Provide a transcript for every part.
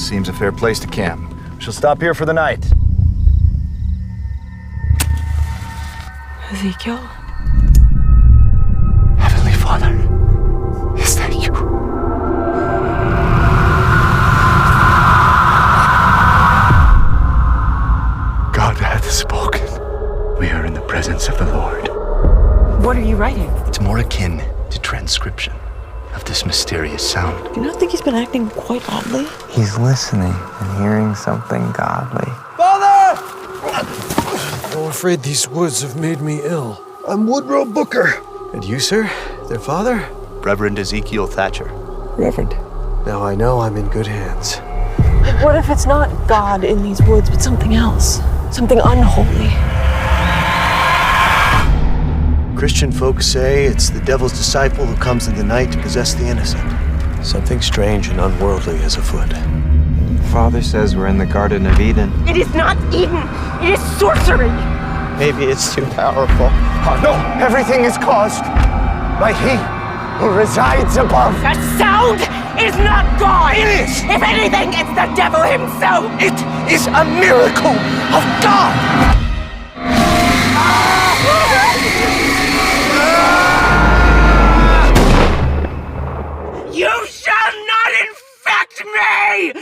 seems a fair place to camp. We shall stop here for the night. Ezekiel? Heavenly Father, is that you? God hath spoken. We are in the presence of the Lord. What are you writing? It's more akin to transcription of this mysterious sound. Do you not think he's been acting quite oddly? He's listening and hearing something godly. Father! I'm afraid these woods have made me ill. I'm Woodrow Booker. And you, sir? Their father? Reverend Ezekiel Thatcher. Reverend. Now I know I'm in good hands. What if it's not God in these woods, but something else? Something unholy? Christian folks say it's the devil's disciple who comes in the night to possess the innocent. Something strange and unworldly is afoot. Father says we're in the Garden of Eden. It is not Eden. It is sorcery. Maybe it's too powerful. Oh, no! Everything is caused by He who resides above. That sound is not God. It is! If anything, it's the devil himself. It is a miracle of God! You shall not infect me!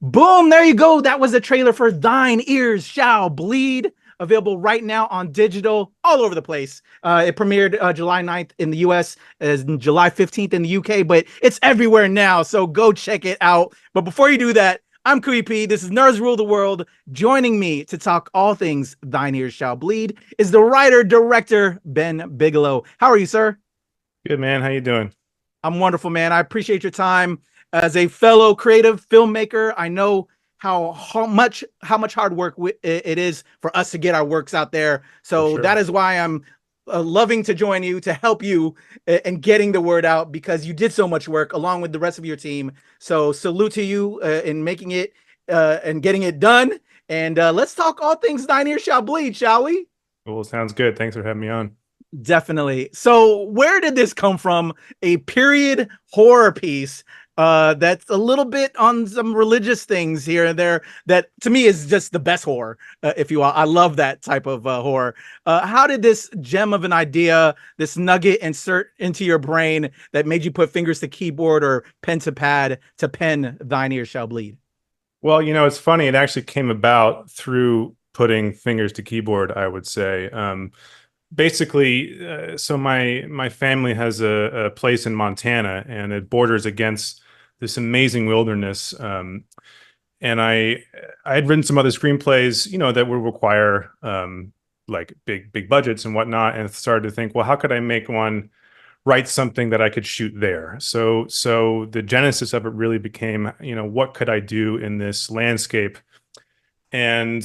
Boom, there you go. That was the trailer for Thine Ears Shall Bleed, available right now on digital all over the place. It premiered July 9th in the US, as July 15th in the UK, but it's everywhere now, so go check it out. But before you do that, I'm Kuya. This is Nerds Rule the World. Joining me to talk all things Thine Ears Shall Bleed is the writer-director, Ben Bigelow. How are you, sir? Good, man. How you doing? I'm wonderful, man. I appreciate your time. As a fellow creative filmmaker, I know how much hard work it is for us to get our works out there. So that is why I'm loving to join you to help you in getting the word out, because you did so much work along with the rest of your team. So salute to you in making it and getting it done. And let's talk all things Thine Ears Shall Bleed, shall we? Well, sounds good. Thanks for having me on. Definitely. So where did this come from? A period horror piece that's a little bit on some religious things here and there that to me is just the best horror, if you will. I love that type of horror. How did this gem of an idea, this nugget insert into your brain that made you put fingers to keyboard or pen to pad to pen Thine Ears Shall Bleed? Well, you know, it's funny. It actually came about through putting fingers to keyboard, I would say. Basically, so my family has a place in Montana, and it borders against this amazing wilderness. And I had written some other screenplays, you know, that would require like big budgets and whatnot, and started to think, well, how could I write something that I could shoot there? So the genesis of it really became, you know, what could I do in this landscape? And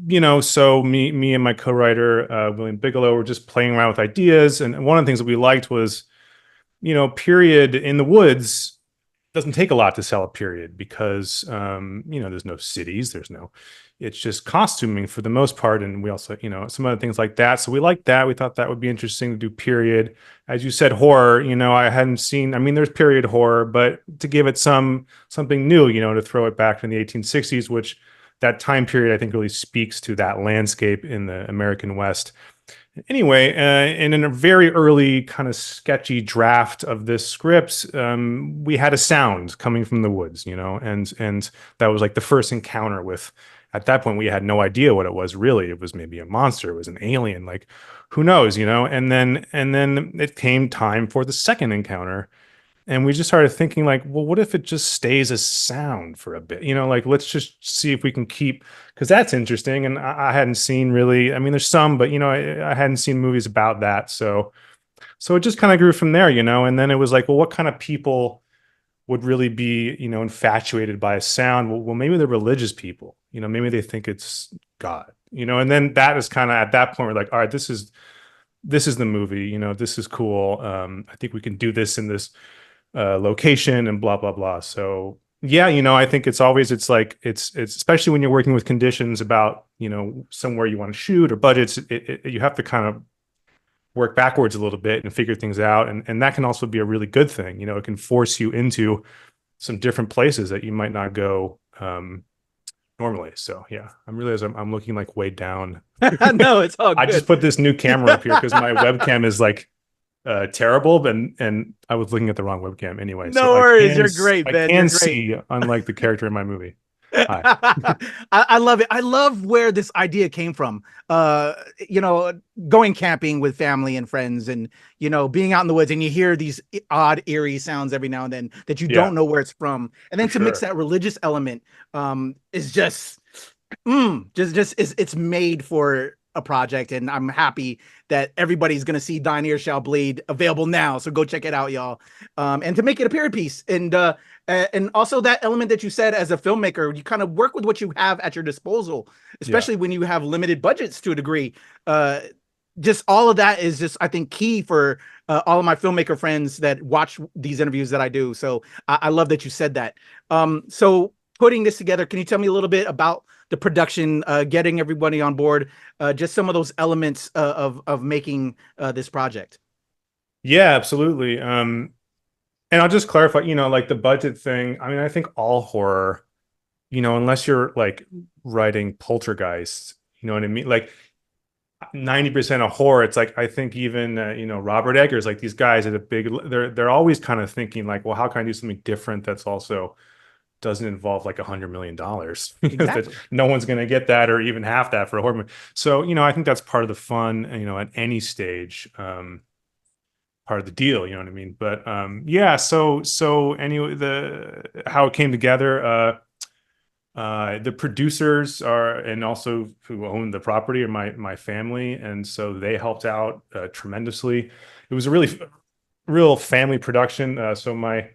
you know, so me and my co-writer William Bigelow were just playing around with ideas, and one of the things that we liked was, you know, period in the woods doesn't take a lot to sell a period, because you know, there's no cities, it's just costuming for the most part, and we also, you know, some other things like that. So we liked that. We thought that would be interesting to do period. As you said, horror, you know, I hadn't seen, I mean, there's period horror, but to give it something new, you know, to throw it back in the 1860s, which that time period, I think, really speaks to that landscape in the American West. Anyway, and in a very early kind of sketchy draft of this script, we had a sound coming from the woods, you know, and that was like the first encounter with, at that point, we had no idea what it was really. It was maybe a monster, it was an alien, like, who knows, you know? And then it came time for the second encounter. And we just started thinking, like, well, what if it just stays a sound for a bit? You know, like, let's just see if we can keep, because that's interesting. And I hadn't seen really, I mean, there's some, but, you know, I hadn't seen movies about that. So it just kind of grew from there, you know. And then it was like, well, what kind of people would really be, you know, infatuated by a sound? Well, maybe they're religious people, you know, maybe they think it's God, you know. And then that is kind of, at that point, we're like, all right, this is the movie, you know, this is cool. I think we can do this in this location and blah blah blah. So Yeah, I think it's like it's especially when you're working with conditions about, somewhere you want to shoot or budgets, you have to kind of work backwards a little bit and figure things out. And that can also be a really good thing. It can force you into some different places that you might not go normally. So yeah, I'm looking like way down. No, it's all good. I just put this new camera up here because my webcam is like terrible, and I was looking at the wrong webcam anyway. No worries, you're great, Ben. I can see, unlike the character in my movie. I love it. I love where this idea came from. Going camping with family and friends, and being out in the woods, and you hear these odd, eerie sounds every now and then that you don't know where it's from, and then to mix that religious element is just it's made for a project, and I'm happy that everybody's gonna see Thine Ear Shall Bleed available now. So go check it out, y'all. And to make it a period piece, and also that element that you said as a filmmaker, you kind of work with what you have at your disposal, especially when you have limited budgets to a degree. Just all of that is just, I think, key for all of my filmmaker friends that watch these interviews that I do. So I love that you said that. So putting this together, can you tell me a little bit about the production, getting everybody on board, just some of those elements of making this project? Yeah, absolutely. And I'll just clarify, like the budget thing. I mean, I think all horror, unless you're like writing Poltergeist, you know what I mean? Like 90% of horror, it's like, I think even, Robert Eggers, like these guys at a big, they're always kind of thinking like, well, how can I do something different that's also doesn't involve like $100 million. Exactly. No one's going to get that or even half that for a horror movie. So, I think that's part of the fun, at any stage, part of the deal, you know what I mean? But yeah, so anyway, how it came together, the producers are, and also who own the property, are my family. And so they helped out tremendously. It was a real family production. So my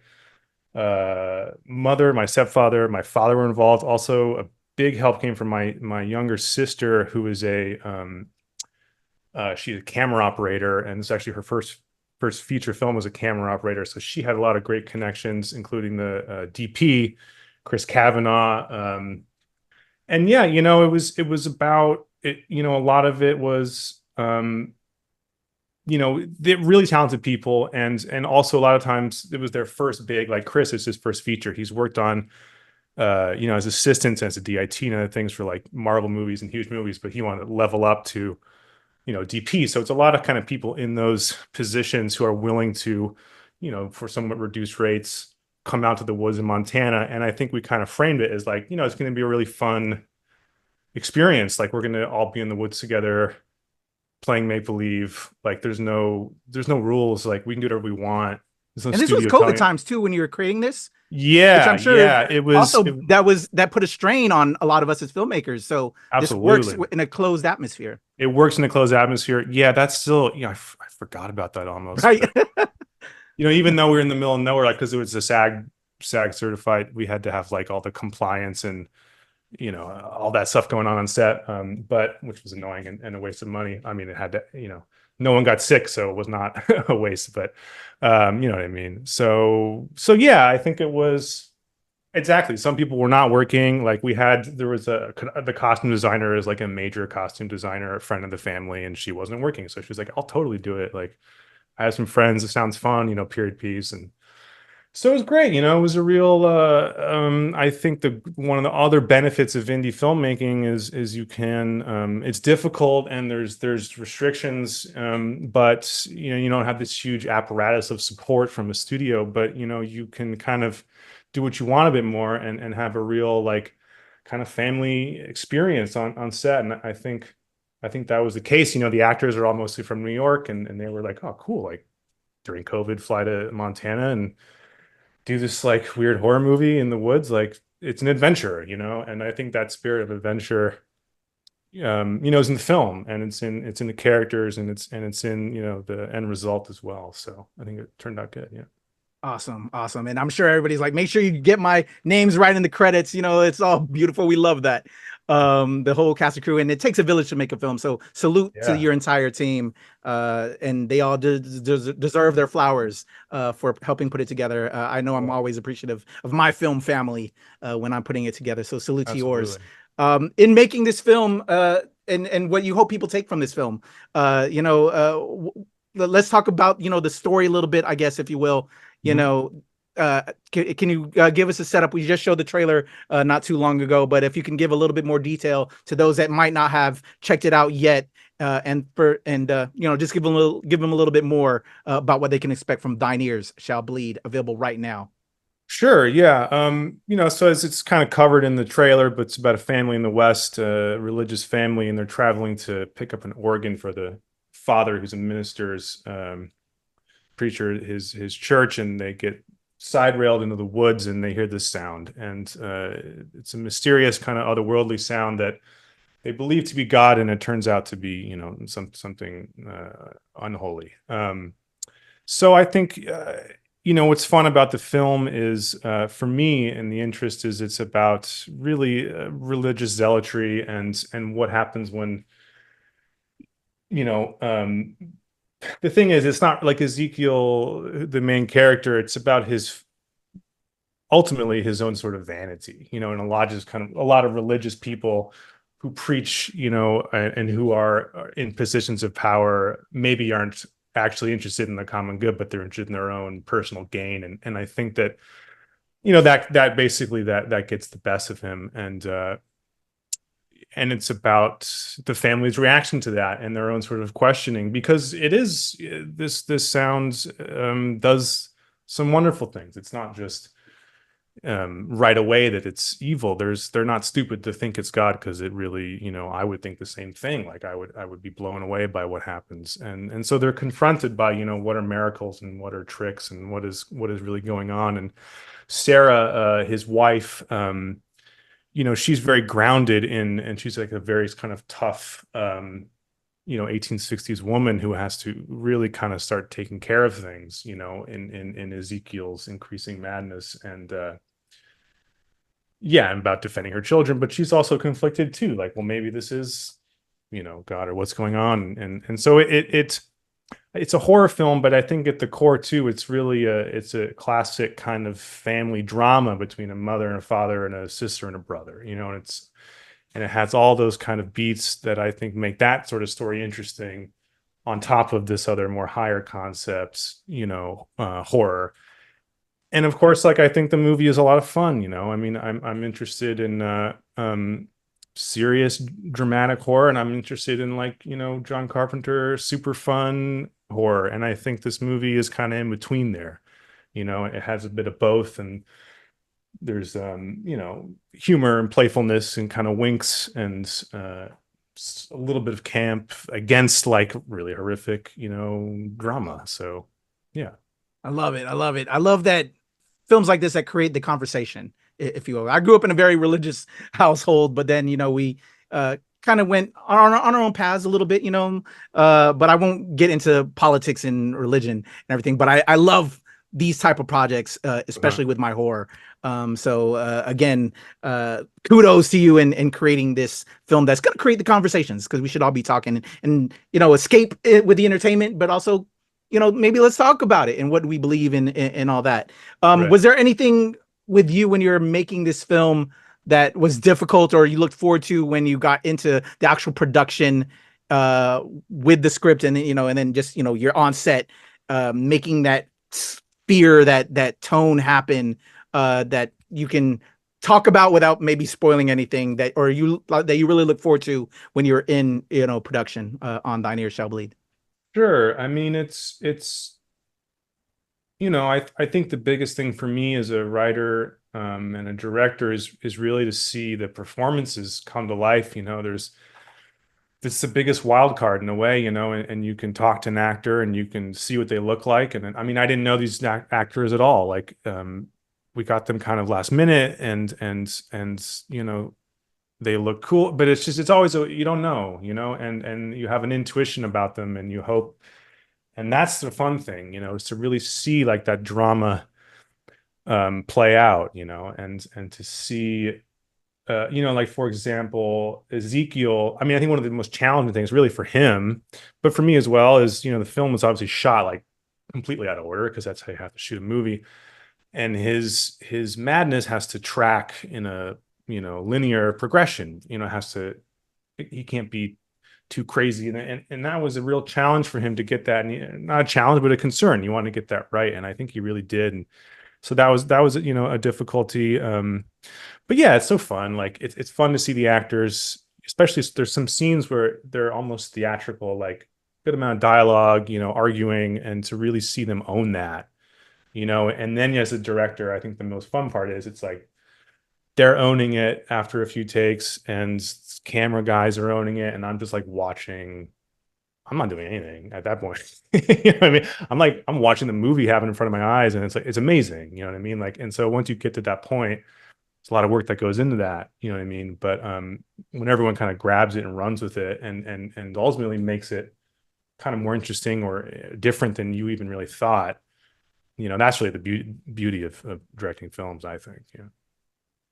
mother, my stepfather, my father were involved. Also, a big help came from my younger sister, who is she's a camera operator, and it's actually her first feature film as a camera operator. So she had a lot of great connections, including the DP, Chris Kavanaugh. And yeah, it was about it. A lot of it was, they're really talented people, and also a lot of times it was their first big, like Chris is his first feature. He's worked on, as assistants as a DIT and other things for like Marvel movies and huge movies, but he wanted to level up to, DP. So it's a lot of kind of people in those positions who are willing to, for somewhat reduced rates, come out to the woods in Montana. And I think we kind of framed it as like, it's going to be a really fun experience. Like we're going to all be in the woods together, playing make-believe. Like there's no rules. Like we can do whatever we want. And this was COVID times too when you were creating this. Yeah, which I'm sure it was also that put a strain on a lot of us as filmmakers. So absolutely. This works in a closed atmosphere. It works in a closed atmosphere. Yeah, that's still, I forgot about that almost. Right. But, even though we were in the middle of nowhere, like because it was a SAG certified, we had to have like all the compliance and all that stuff going on set, but which was annoying and a waste of money. I mean, it had to, no one got sick, so it was not a waste, but you know what I mean? So yeah, I think it was exactly. Some people were not working. Like there was the costume designer is like a major costume designer, a friend of the family, and she wasn't working. So she was like, I'll totally do it. Like I have some friends, it sounds fun, period piece. And so it was great, it was a real, I think one of the other benefits of indie filmmaking is you can, it's difficult and there's restrictions, but, you don't have this huge apparatus of support from a studio, but, you can kind of do what you want a bit more and have a real, like, kind of family experience on set. And I think that was the case. The actors are all mostly from New York and they were like, oh, cool. Like during COVID, fly to Montana and do this like weird horror movie in the woods. Like it's an adventure, and I think that spirit of adventure, is in the film and it's in the characters and it's in, the end result as well. So I think it turned out good. Yeah. Awesome, awesome. And I'm sure everybody's like, make sure you get my names right in the credits. It's all beautiful. We love that. The whole cast and crew, and it takes a village to make a film. So salute to your entire team. And they all deserve their flowers for helping put it together. I know I'm always appreciative of my film family when I'm putting it together. So salute to yours. In making this film, and what you hope people take from this film, let's talk about the story a little bit, I guess, if you will. Can you give us a setup? We just showed the trailer not too long ago, but if you can give a little bit more detail to those that might not have checked it out yet, just give them a little bit more about what they can expect from Thine Ears Shall Bleed, available right now. Sure, yeah. So as it's kind of covered in the trailer, but it's about a family in the West, a religious family, and they're traveling to pick up an organ for the father who's a minister's preacher, his church, and they get side railed into the woods and they hear this sound, and it's a mysterious kind of otherworldly sound that they believe to be God, and it turns out to be something unholy. So I think what's fun about the film is, for me, and the interest is, it's about really religious zealotry and what happens when the thing is, it's not like Ezekiel, the main character. It's about ultimately his own sort of vanity, and a lot of religious people who preach, and who are in positions of power maybe aren't actually interested in the common good, but they're interested in their own personal gain. And I think that, that basically that gets the best of him. And it's about the family's reaction to that and their own sort of questioning, because it is this sound does some wonderful things. It's not just right away that it's evil. They're not stupid to think it's God, because it really, I would think the same thing. Like I would be blown away by what happens, and so they're confronted by what are miracles and what are tricks and what is really going on. And Sarah, his wife, she's very grounded and she's like a very kind of tough, 1860s woman who has to really kind of start taking care of things, in Ezekiel's increasing madness, and about defending her children. But she's also conflicted too. Like, well, maybe this is, God, or what's going on. And so it's a horror film, but I think at the core too, it's really it's a classic kind of family drama between a mother and a father and a sister and a brother, and it has all those kind of beats that I think make that sort of story interesting, on top of this other more higher concepts, horror. And of course, like, I think the movie is a lot of fun. I'm interested in serious dramatic horror, and I'm interested in John Carpenter super fun horror, and I think this movie is kind of in between there. It has a bit of both, and there's humor and playfulness and kind of winks and a little bit of camp against like really horrific drama. So yeah, I love it. I love that films like this that create the conversation, if you will. I grew up in a very religious household, but then we kind of went on our own paths a little bit, but I won't get into politics and religion and everything. But I love these type of projects, especially with my horror. Again, kudos to you in creating this film that's going to create the conversations, because we should all be talking and escape it with the entertainment, but also, maybe let's talk about it and what we believe in and all that. Right. Was there anything with you when you're making this film that was difficult, or you looked forward to when you got into the actual production with the script, and then just you're on set making that fear, that tone happen, that you can talk about without maybe spoiling anything, that you really look forward to when you're in production on Thine Ears Shall Bleed? Sure. I mean, it's I think the biggest thing for me as a writer and a director is really to see the performances come to life. It's the biggest wild card in a way, and you can talk to an actor and you can see what they look like. And I mean, I didn't know these actors at all. Like, we got them kind of last minute, and they look cool, but it's always, you don't know, and you have an intuition about them, and you hope. And that's the fun thing, is to really see like that drama play out, and to see, like, for example, Ezekiel. I mean, I think one of the most challenging things really for him, but for me as well, is, the film was obviously shot like completely out of order, because that's how you have to shoot a movie. And his madness has to track in a, linear progression, he can't be too crazy. And that was a real challenge for him to get that. And not a challenge, but a concern. You want to get that right. And I think he really did. And so that was, a difficulty. But yeah, it's so fun. Like it's fun to see the actors, especially there's some scenes where they're almost theatrical, like good amount of dialogue, arguing, and to really see them own that, and then as a director, I think the most fun part is it's like they're owning it after a few takes, and camera guys are owning it, and I'm just like watching. I'm not doing anything at that point. You know what I mean? I'm watching the movie happen in front of my eyes, and it's like, it's amazing. You know what I mean? Like, and so once you get to that point, it's a lot of work that goes into that. You know what I mean? But when everyone kind of grabs it and runs with it, and ultimately makes it kind of more interesting or different than you even really thought, that's really the beauty of directing films, I think. Yeah.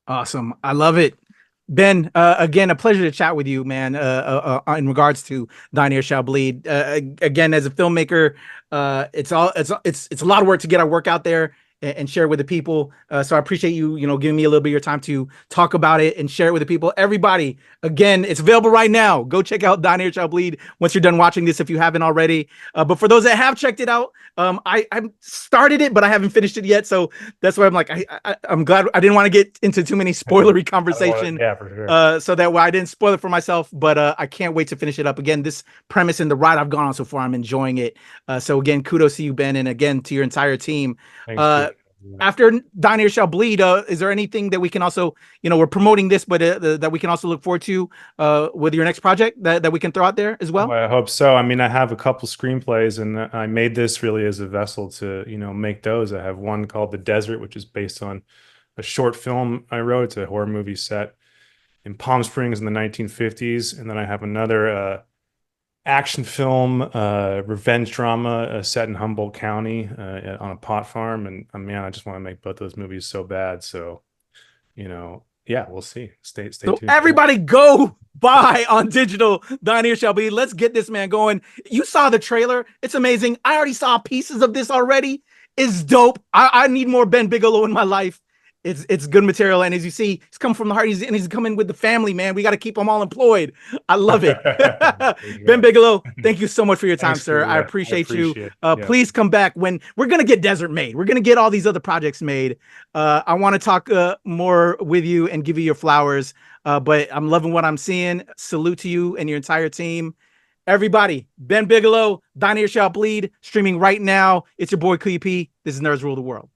Awesome. I love it. Ben, again, a pleasure to chat with you, man, in regards to Thine Ear Shall Bleed. Again, as a filmmaker, it's a lot of work to get our work out there and share it with the people. So I appreciate you, giving me a little bit of your time to talk about it and share it with the people. Everybody, again, it's available right now. Go check out Thine Ear Shall Bleed once you're done watching this, if you haven't already. But for those that have checked it out, I started it, but I haven't finished it yet. So that's why I'm like, I'm glad I didn't want to get into too many spoilery conversation. Yeah, for sure. So that way I didn't spoil it for myself, but I can't wait to finish it up. Again, this premise and the ride I've gone on so far, I'm enjoying it. So again, kudos to you, Ben, and again to your entire team. Thanks, After Thine Ear Shall Bleed, is there anything that we can also, we're promoting this, but that we can also look forward to with your next project that we can throw out there as well? I hope so. I mean, I have a couple screenplays, and I made this really as a vessel to, make those. I have one called The Desert, which is based on a short film I wrote. It's a horror movie set in Palm Springs in the 1950s. And then I have another action film, revenge drama set in Humboldt County on a pot farm. And man, I just want to make both those movies so bad. So, yeah, we'll see. Stay tuned. Everybody go buy on digital Thine Ear Shall Bleed. Let's get this man going. You saw the trailer. It's amazing. I already saw pieces of this already. It's dope. I need more Ben Bigelow in my life. It's good material, and as you see, he's coming from the heart. He's coming with the family, man. We got to keep them all employed. I love it. Ben Bigelow, thank you so much for your time, sir. I appreciate you. Please come back when we're gonna get Desert made. We're gonna get all these other projects made. I want to talk more with you and give you your flowers. But I'm loving what I'm seeing. Salute to you and your entire team. Everybody, Ben Bigelow, Thine Ear Shall Bleed, streaming right now. It's your boy Kuya P. This is Nerds Rule the World.